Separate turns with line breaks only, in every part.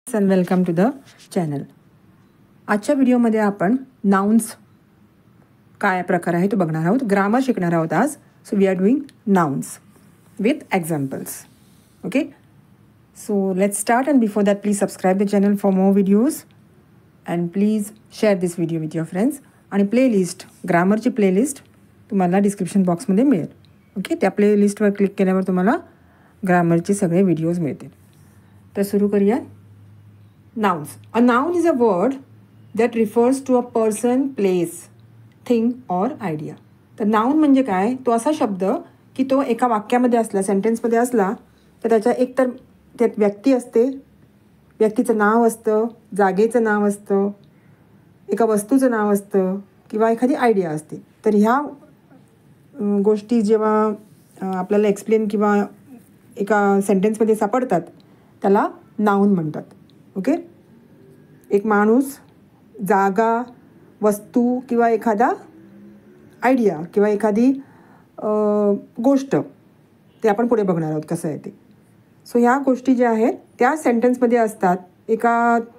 and welcome to the channel. आजच्या व्हिडिओमध्ये आपण नाउन्स काय प्रकार आहे तो बघणार आहोत. ग्रामर शिकणार आहोत आज. So we are doing nouns with examples. Okay, so let's start and before that please subscribe the channel for more videos and please share this video with your friends. आणि प्लेलिस्ट, ग्रामरची playlist तुम्हाला description बॉक्समध्ये मिळेल. Okay, त्या प्लेलिस्टवर click केल्यावर तुम्हाला ग्रामरचे सगळे videos मिळतील. तर सुरू करूया. Nouns. A noun is a word that refers to a person, place, thing or idea. तर नाउन म्हणजे काय? तो असा शब्द की तो एका वाक्यामध्ये असला, सेंटेन्समध्ये असला तर त्याच्या एकतर त्यात व्यक्ती असते, व्यक्तीचं नाव असतं, जागेचं नाव असतं, एका वस्तूचं नाव असतं किंवा एखादी आयडिया असते. तर ह्या गोष्टी जेव्हा आपल्याला एक्सप्लेन किंवा एका सेंटेन्समध्ये सापडतात त्याला नाउन म्हणतात. ओके, एक माणूस, जागा, वस्तू किंवा एखादा आयडिया किंवा एखादी गोष्ट ते आपण पुढे बघणार आहोत कसं आहे ते. सो ह्या गोष्टी ज्या आहेत त्या सेंटेन्समध्ये असतात.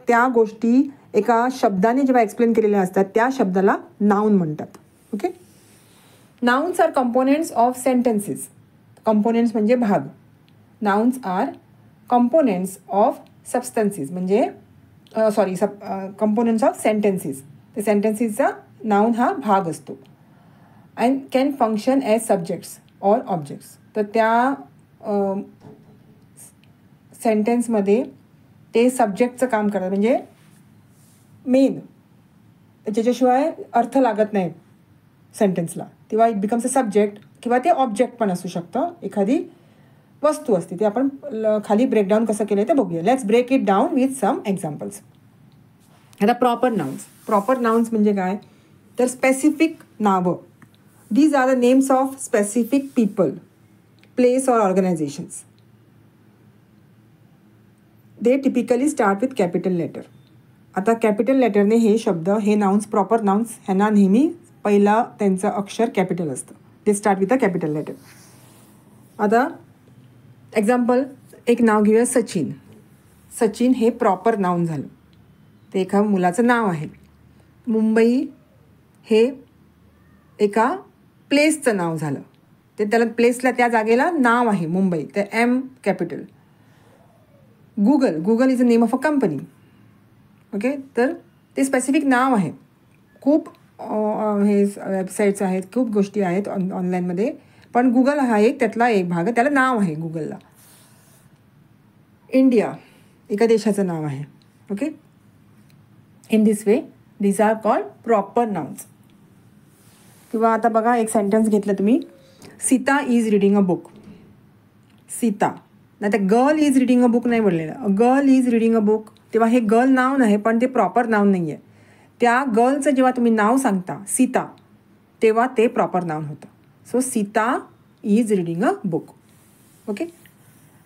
त्या गोष्टी एका शब्दाने जेव्हा एक्सप्लेन केलेल्या असतात त्या शब्दाला नाउन म्हणतात. Okay, nouns are components of sentences. Components म्हणजे भाग. Nouns are components of substances म्हणजे कंपोनेंट्स ऑफ सेंटेन्सेस. ते सेंटेन्सेसचा नाउन हा भाग असतो. And can function as subjects or objects. तर त्या सेंटेन्समध्ये ते सब्जेक्टचं काम करतात म्हणजे मेन, ज्याच्याशिवाय अर्थ लागत नाही सेंटेन्सला, तेव्हा इट बिकम्स अ सब्जेक्ट किंवा ते ऑब्जेक्ट पण असू शकतं. एखादी वस्तू असते. ते आपण खाली ब्रेकडाऊन कसं केलं आहे ते बघूया. Let's break it down with some examples. आता प्रॉपर नाउन्स. प्रॉपर नाउन्स म्हणजे काय? तर स्पेसिफिक नावं. These are the names of specific people, place और organisations. They typically start with capital letter. आता कॅपिटल लेटरने हे शब्द, हे नाउन्स, प्रॉपर नाउन्स ह्यांना नेहमी पहिला त्यांचं अक्षर कॅपिटल असतं. ते start with a capital letter. आता एक्झाम्पल, एक नाव घेऊया, सचिन. सचिन हे प्रॉपर नाउन झालं. ते एका मुलाचं नाव आहे. मुंबई हे एका प्लेसचं नाव झालं. ते त्याला प्लेसला, त्या जागेला नाव आहे मुंबई, ते M capital. Google is a name of a company. Okay, तर ते स्पेसिफिक नाव आहे. खूप हे वेबसाईट्स आहेत, खूप गोष्टी आहेत ऑनलाईनमध्ये, पण गुगल हा एक त्यातला एक भाग आहे, त्याला नाव आहे गुगलला. इंडिया एका देशाचं नाव आहे. Okay, in this way these are called proper nouns. किंवा आता बघा, एक सेंटेन्स घेतलं तुम्ही, Sita is reading a book. Sita, नाही तर girl is reading a book नाही बोललेलं, girl is reading a book. तेव्हा हे गर्ल नाउन आहे पण ते प्रॉपर नाउन नाही आहे. त्या गर्लचं जेव्हा तुम्ही नाव सांगता सीता, तेव्हा ते प्रॉपर नाउन होतं. So Sita is reading a book. Okay,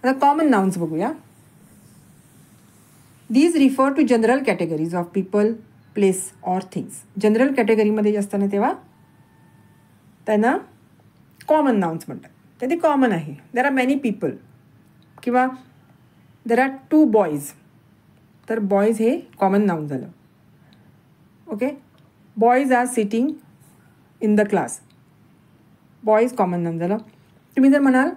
आता कॉमन नाउन्स बघूया. These refer to general categories of people, place or things. General कॅटेगरीमध्ये जे असताना तेव्हा त्यांना कॉमन नाउन्स म्हणतात. तर ते कॉमन आहे. देर आर मेनी पीपल किंवा देर आर 2 बॉईज. तर बॉईज हे कॉमन नाउन झालं. Okay, boys are sitting in the class. Boys common noun झालं. तुम्ही जर म्हणाल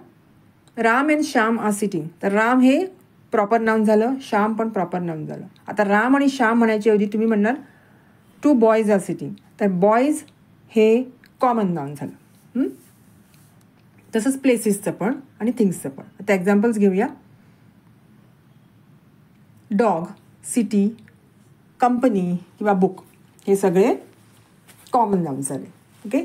Ram and Shyam are sitting, तर राम हे प्रॉपर नाउन झालं, श्याम पण प्रॉपर नाउन झालं. आता राम आणि श्याम म्हणायच्या ऐवजी तुम्ही म्हणणार 2 बॉईज आर सिटिंग, तर बॉईज हे कॉमन नाउन झालं. तसंच प्लेसेसचं पण आणि थिंग्सचं पण. आता एक्झाम्पल्स घेऊया. डॉग, सिटी, कंपनी किंवा बुक हे सगळे कॉमन नाउन झाले. ओके,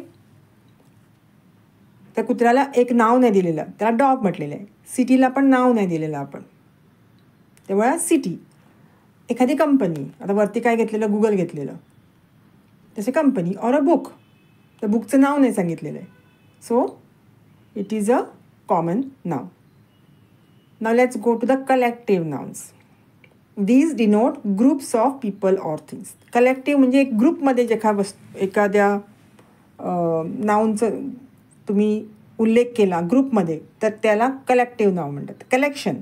त्या कुत्र्याला एक नाव नाही दिलेलं, त्याला डॉग म्हटलेलं आहे. सिटीला पण नाव नाही दिलेलं आपण, तेव्हा सिटी. एखादी कंपनी, आता वरती काय घेतलेलं, गुगल घेतलेलं, तसे कंपनी ऑर अ बुक, तर बुकचं नाव नाही सांगितलेलं आहे. So it is a common noun. Now let's go to the collective nouns. These denote groups of people or things. Collective म्हणजे एक ग्रुपमध्ये एखाद्या नाउनचं तुम्ही उल्लेख केला ग्रुपमध्ये, तर त्याला कलेक्टिव्ह नाव म्हणतात. कलेक्शन,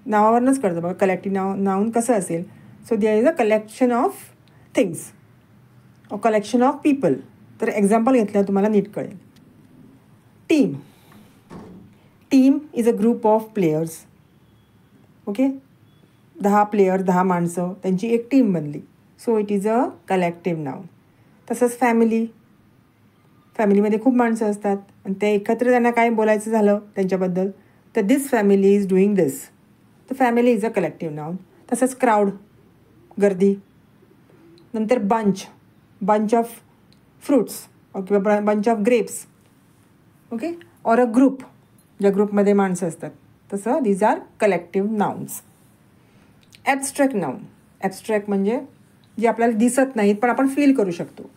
नावावरूनच कळतं बघा कलेक्टिव्ह नाऊन कसं असेल. So there is a collection of things, a collection of people. तर एक्झाम्पल घेतल्यावर तुम्हाला नीट कळेल. Team. Team is a group of players. Okay, 10 player, 10 माणसं, त्यांची एक टीम बनली. So it is a collective noun. तसंच फॅमिली. फॅमिलीमध्ये खूप माणसं असतात आणि ते एकत्र त्यांना काय बोलायचं झालं त्यांच्याबद्दल तर this family is doing this. तर family is a collective noun. तसंच क्राऊड, गर्दी. नंतर बंच ऑफ फ्रूट्स किंवा bunch of grapes. Okay, or a group, ज्या ग्रुपमध्ये माणसं असतात. तसं these are collective nouns. Abstract noun. Abstract म्हणजे जे आपल्याला दिसत नाहीत पण आपण फील करू शकतो.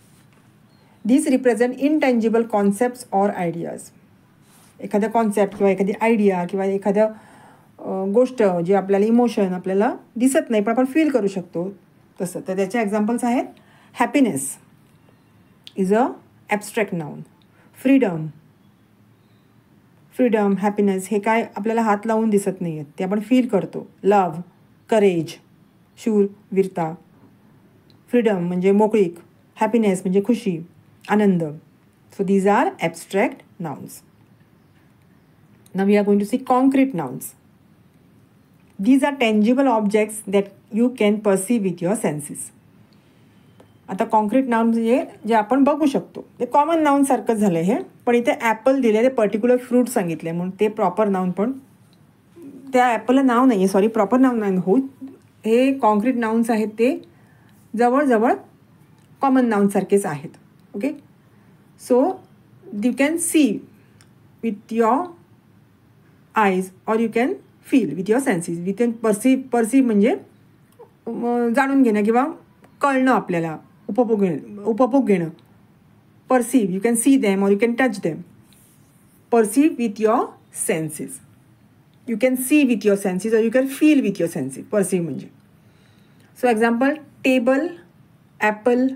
This represent intangible concepts or ideas. एखादा कॉन्सेप्ट किंवा एखादी आयडिया किंवा एखाद्या गोष्ट जी आपल्याला इमोशन आपल्याला दिसत नाही पण आपण फील करू शकतो तसं. तर त्याचे एक्झाम्पल्स आहेत happiness is a abstract noun. Freedom, happiness हे काय आपल्याला हात लावून दिसत नाही आहेत, ते आपण फील करतो. लव, करेज, शूरवीरता. फ्रीडम म्हणजे मोकळीक, हॅपीनेस म्हणजे खुशी, आनंद. So these are abstract nouns. Now we are going to see concrete nouns. These are tangible objects that you can perceive with your senses. आता कॉन्क्रीट नाउन म्हणजे जे आपण बघू शकतो ते कॉमन नाउन सारखंच झालं हे, पण इथे ॲपल दिले, ते पर्टिक्युलर फ्रूट सांगितले म्हणून ते प्रॉपर नाउन, पण त्या ॲपलला नाव नाही आहे, सॉरी, प्रॉपर नाउन नाही होत. हे कॉन्क्रीट नाउन्स आहेत ते जवळजवळ कॉमन नाउनसारखेच आहेत. Okay, so you can see with your eyes or you can feel with your senses. We can perceive म्हणजे जाणून घेणं किंवा कळणं, आपल्याला उपभोग घेणं. Perceive, you can see them or you can touch them. Perceive with your senses. You can see with your senses or you can feel with your senses. Perceive म्हणजे. So example table, apple,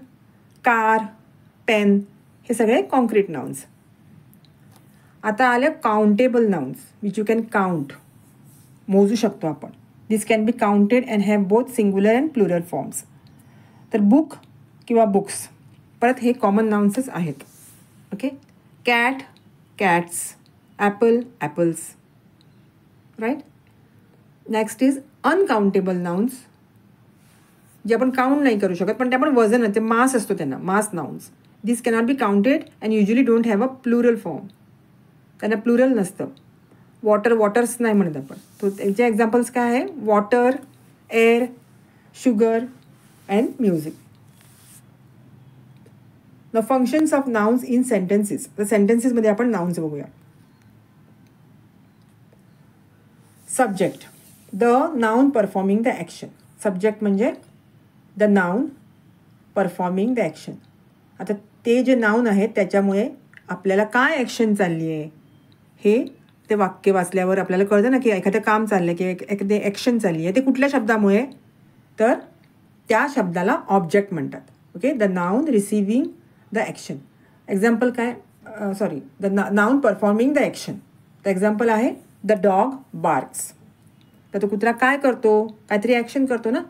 car, pen हे सगळे concrete nouns. आता आले countable nouns which you can count, मोजू शकतो आपण. This can be counted and have both singular and plural forms. तर book किंवा बुक्स, परत हे कॉमन नाउन्सच आहेत. Okay, cat, cats, apple, apples. Right. Next is uncountable nouns, जे आपण काउंट नाही करू शकत पण ते आपण वजन, ते मास असतो त्यांना, mass nouns. This cannot be counted and usually don't have a plural form. त्यांना प्लुरल नसतं. वॉटर्स नाही म्हणत आपण. तो त्यांचे एक्झाम्पल्स काय आहे? Water, air, sugar and music. The functions of nouns in sentences. तर सेंटेन्सेसमध्ये आपण नाउन्स बघूया. Subject, the noun performing the action. Subject म्हणजे the noun performing the action. आता ते जे नाउन आहेत त्याच्यामुळे आपल्याला काय ॲक्शन चालली आहे हे ते वाक्य वाचल्यावर आपल्याला कळतं ना, की एखादं काम चाललं आहे किंवा एखादी ॲक्शन चालली आहे. ते कुठल्या शब्दामुळे? तर त्या शब्दाला ऑब्जेक्ट म्हणतात. Okay, the noun receiving the action. Example काय? The noun performing the action. तर एक्झाम्पल आहे द डॉग बार्क्स. तर तो कुत्रा काय करतो? काहीतरी ॲक्शन करतो ना.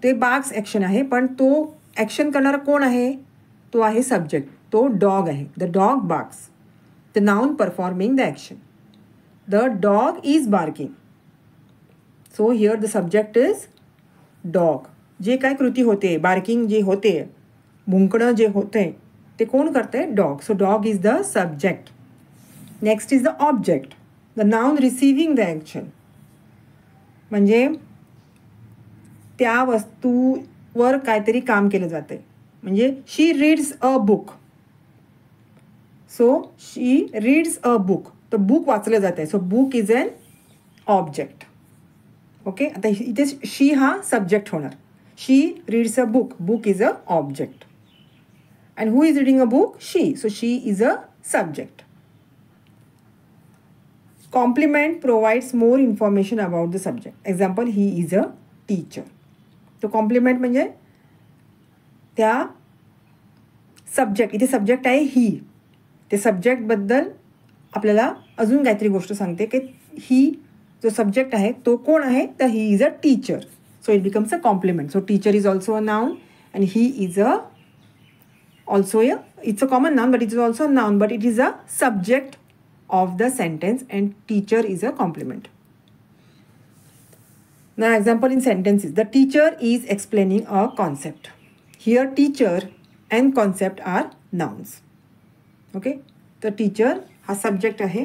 ते बार्क्स ॲक्शन आहे, पण तो ॲक्शन करणारा कोण आहे? तो आहे सब्जेक्ट, तो डॉग आहे. The dog barks. The noun performing the action. The dog is barking. So here the subject is dog. जे काय कृती होते, बार्किंग जे होते, भुंकणं जे होते, ते कोण करते? Dog. So dog is the subject. Next is the object, the noun receiving the action. म्हणजे त्या वस्तूवर काहीतरी काम केलं जातं आहे. म्हणजे she reads a book. So she reads a book. तर बुक वाचलं जात आहे. So book is an object. Okay, आता इथे शी हा सब्जेक्ट होणार. She reads a book. Book is a object. And who is reading a book? She. So she is a subject. Complement provides more information about the subject. Example, he is a teacher. तो complement म्हणजे त्या subject, इथे subject आहे ही, ते सब्जेक्टबद्दल आपल्याला अजून काहीतरी गोष्ट सांगते की ही जो सब्जेक्ट आहे तो कोण आहे तर he is a teacher. So it becomes a complement. So teacher is also a noun and he is a also it's a common noun, but it is also a noun, but it is a subject of the sentence, and teacher is a complement. Now example in sentences. The teacher is explaining a concept. Here teacher and concept are nouns. Okay, the teacher हा subject आहे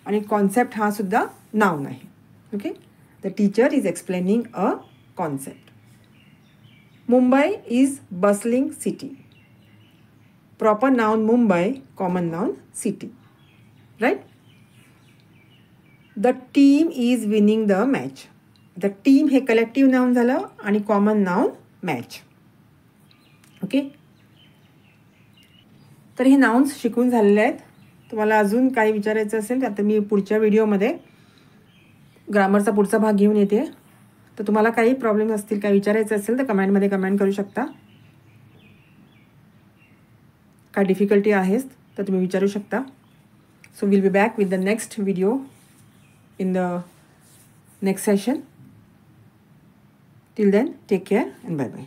आणि concept हा सुद्धा noun आहे. Okay, the teacher is explaining a concept. Mumbai is bustling city. Proper noun Mumbai, common noun city, right? The team is winning the match. The team हे collective noun झालं आणि common noun match. Okay, तर हे nouns शिकून झालेले आहेत. तुम्हाला अजून काही विचारायचं असेल तर आता मी पुढच्या व्हिडिओमध्ये ग्रामरचा पुढचा भाग घेऊन येते. तर तुम्हाला काही प्रॉब्लेम असतील, काही विचारायचं असेल तर कमेंटमध्ये कमेंट करू शकता. काय डिफिकल्टी आहेस तर तुम्ही विचारू शकता. So will be back with the next video in the next session. Till then take care and bye bye.